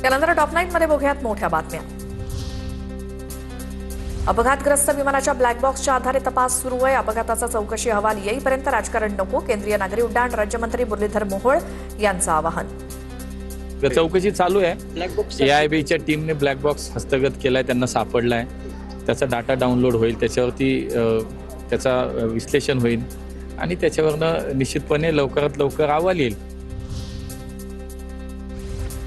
त्यानंतर टॉप 9 मध्ये बघूयात मोठ्या बातम्या। अपघातग्रस्त विमानाच्या ब्लॅक बॉक्सच्या आधारे तपास सुरू आहे। अपघाताचा चौकशी अहवाल येईपर्यंत राजकारण नको, केंद्रीय नागरी उड्डाण राज्यमंत्री मुरलीधर मोहोळ यांचं आवाहन। चौकशी चालू आहे। एआयबीच्या टीमने ब्लॅक बॉक्स हस्तगत केलाय, त्यांना सापडलाय। त्याचा डाटा डाउनलोड होईल, त्याच्यावरती त्याचा विश्लेषण होईल आणि त्याच्यावरनं निश्चितपणे लवकरात लवकर अहवाल येईल।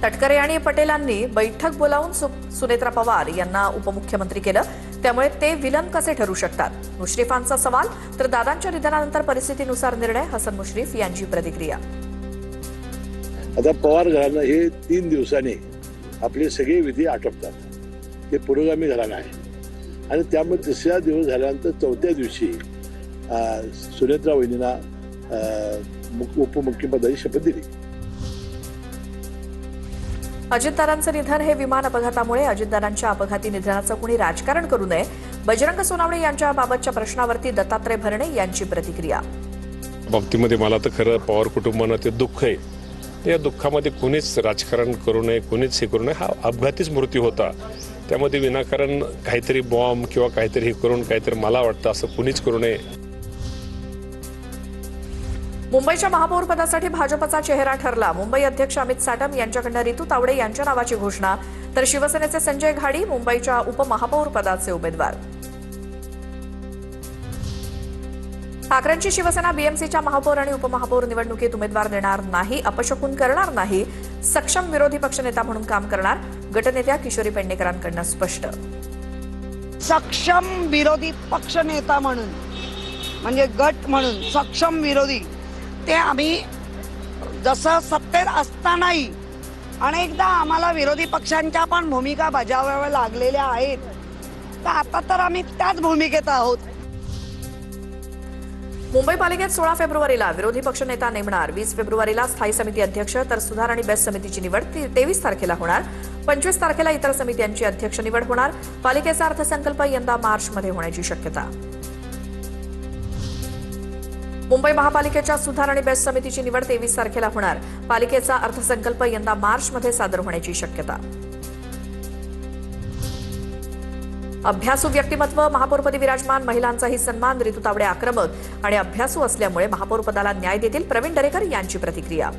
तटकरे आणि पटेलांनी बैठक बोलावून सुनेत्रा पवार यांना उपमुख्यमंत्री केलं, त्यामुळे ते विलन कसे ठरू शकतात? मुश्रीफांचा सवाल, तर दादांच्या निधनानंतर परिस्थितीनुसार निर्णय, हसन मुश्रीफ यांची प्रतिक्रिया। आता पवार घराणं हे 3 दिवसांनी आपले सगळे विधी आटोपतात, ते पुरोगामी घराणं आहे आणि त्यामुळे 3रा दिवस झाल्यानंतर 4थ्या दिवशी सुनेत्रा वहिनींना उपमुख्यमंत्र्यांची शपथ दिली। अजितदादांचं निधन हे विमान अपघातामुळे, अजितदादांच्या अपघाती निधनाचं कुणी राजकारण करू नये, बजरंग सोनावणे यांच्या बाबतच्या प्रश्नावरती दत्तात्रय भरणे यांची प्रतिक्रिया। बाबतीमध्ये मला तर खरं पवार कुटुंबानं ते दुःख आहे, त्या दुःखामध्ये कोणीच राजकारण करू नये, कोणीच हे करू नये। हा अपघातीच मृत्यू होता, त्यामध्ये विनाकारण काहीतरी बॉम्ब किंवा काहीतरी हे करून काहीतरी मला वाटतं असं कुणीच करू नये। मुंबईच्या महापौर पदासाठी भाजपचा चेहरा ठरला। मुंबई अध्यक्ष अमित साटम यांच्याकडून रितू तावडे यांच्या नावाची घोषणा, तर शिवसेनेचे संजय घाडी मुंबईच्या उपमहापौर पदाचे उमेदवार। ठाकरेंची शिवसेना बीएमसीच्या महापौर आणि उपमहापौर निवडणुकीत उमेदवार देणार नाही, अपशकुन करणार नाही, सक्षम विरोधी पक्षनेता म्हणून काम करणार, गटनेत्या किशोरी पेडणेकरांकडून स्पष्ट। सक्षम विरोधी पक्षनेता म्हणून म्हणजे गट म्हणून सक्षम विरोधी, ते आम्ही जसं सत्तेत असतानाही अनेकदा आम्हाला विरोधी पक्षांच्या पण भूमिका बजावाव्या लागलेल्या आहेत, तर आता तर आम्ही त्याच भूमिकेत आहोत। मुंबई पालिकेत 16 फेब्रुवारीला विरोधी पक्षनेता नेमणार, 20 फेब्रुवारीला स्थायी समिती अध्यक्ष, तर सुधार आणि बेस्ट समितीची निवड 23 तारखेला होणार, 25 तारखेला इतर समित्यांची अध्यक्ष निवड होणार। पालिकेचा अर्थसंकल्प यंदा मार्चमध्ये होण्याची शक्यता। मुंबई महापालिकेच्या सुधार आणि बेस्ट समितीची निवड 23 तारखेला होणार, पालिकेचा अर्थसंकल्प यंदा मार्चमध्ये सादर होण्याची शक्यता। अभ्यासू व्यक्तिमत्व, महापौरपदी विराजमान, महिलांचाही सन्मान, रितू तावडे आक्रमक आणि अभ्यासू असल्यामुळे महापौरपदाला न्याय देतील, प्रवीण दरेकर यांची प्रतिक्रिया।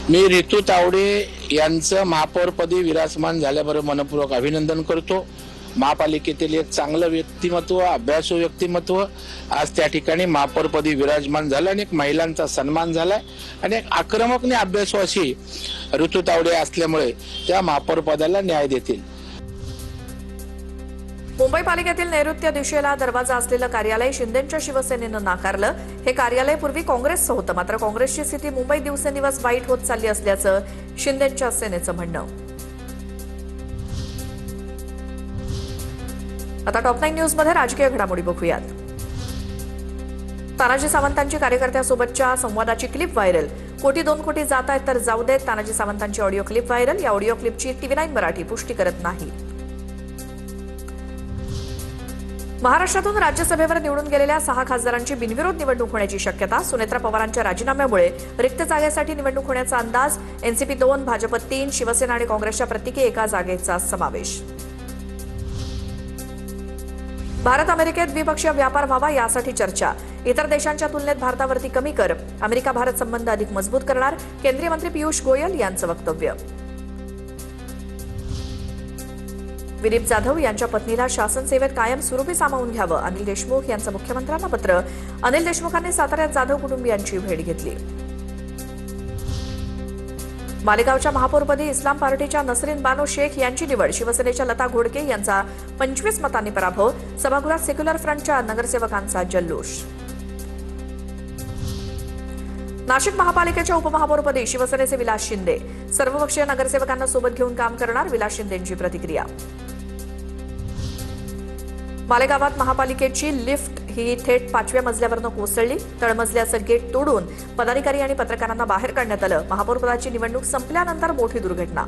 मी रितू तावडे यांचं महापौरपदी विराजमान झाल्याबरोबर मनपूर्वक अभिनंदन करतो। महापालिकेतील एक चांगलं व्यक्तिमत्व, अभ्यासू व्यक्तिमत्व आज त्या ठिकाणी महापौरपदी विराजमान झालं आणि एक महिलांचा सन्मान झालाय आणि एक आक्रमक आणि अभ्यासू अशी ऋतू तावडे असल्यामुळे त्या महापौरपदाला न्याय देतील। मुंबई पालिकेतील नैऋत्य दिशेला दरवाजा असलेलं कार्यालय शिंदेंच्या शिवसेनेनं नाकारलं। हे कार्यालय पूर्वी काँग्रेसचं होतं, मात्र काँग्रेसची स्थिती मुंबईत दिवसेंदिवस वाईट होत चालली असल्याचं शिंदेंच्या सेनेचं म्हणणं। आता टॉप 9 न्यूज मध्ये राजकीय घडामोडी बघूयात। तानाजी सावंतांची कार्यकर्त्यासोबतच्या संवादाची क्लिप व्हायरल, 1-2 कोटी जात आहेत तर जाऊ देत, तानाजी सावंतांची ऑडिओ क्लिप व्हायरल। या ऑडिओ क्लिपची TV9 मराठी पुष्टी करत नाही। महाराष्ट्रातून राज्यसभेवर निवडून गेलेल्या 6 खासदारांची बिनविरोध निवडणूक होण्याची शक्यता, सुनेत्रा पवारांच्या राजीनाम्यामुळे रिक्त जागेसाठी निवडणूक होण्याचा अंदाज, एनसीपी 2, भाजप 3, शिवसेना आणि काँग्रेसच्या प्रत्येकी एका जागेचा समावेश। भारत अमेरिकेत द्विपक्षीय व्यापार व्हावा यासाठी चर्चा, इतर देशांच्या तुलनेत भारतावरती कमी कर, अमेरिका भारत संबंध अधिक मजबूत करणार, केंद्रीय मंत्री पियुष गोयल यांचं वक्तव्य। विदीप जाधव यांच्या पत्नीला शासन सेवेत कायमस्वरूपी सामावून घ्यावं, अनिल देशमुख यांचं मुख्यमंत्र्यांना पत्र, अनिल देशमुखांनी साताऱ्यात जाधव कुटुंबियांची भेट घेतली। मालेगावच्या महापौरपदी इस्लाम पार्टीच्या नसरीन बानो शेख यांची निवड, शिवसेनेच्या लता घोडके यांचा 25 मतांनी पराभव, सभागृहात सेक्युलर फ्रंटच्या नगरसेवकांचा जल्लोष। नाशिक महापालिकेच्या उपमहापौरपदी शिवसेनेचे विलास शिंदे, सर्वपक्षीय नगरसेवकांना सोबत घेऊन काम करणार, विलास शिंदेंची प्रतिक्रिया। मालेगावात महापालिकेची लिफ्ट ही थेट 5व्या मजल्यावरनं कोसळली, तळमजल्याचं गेट तोडून पदाधिकारी आणि पत्रकारांना बाहेर काढण्यात आलं, महापौरपदाची निवडणूक संपल्यानंतर मोठी दुर्घटना।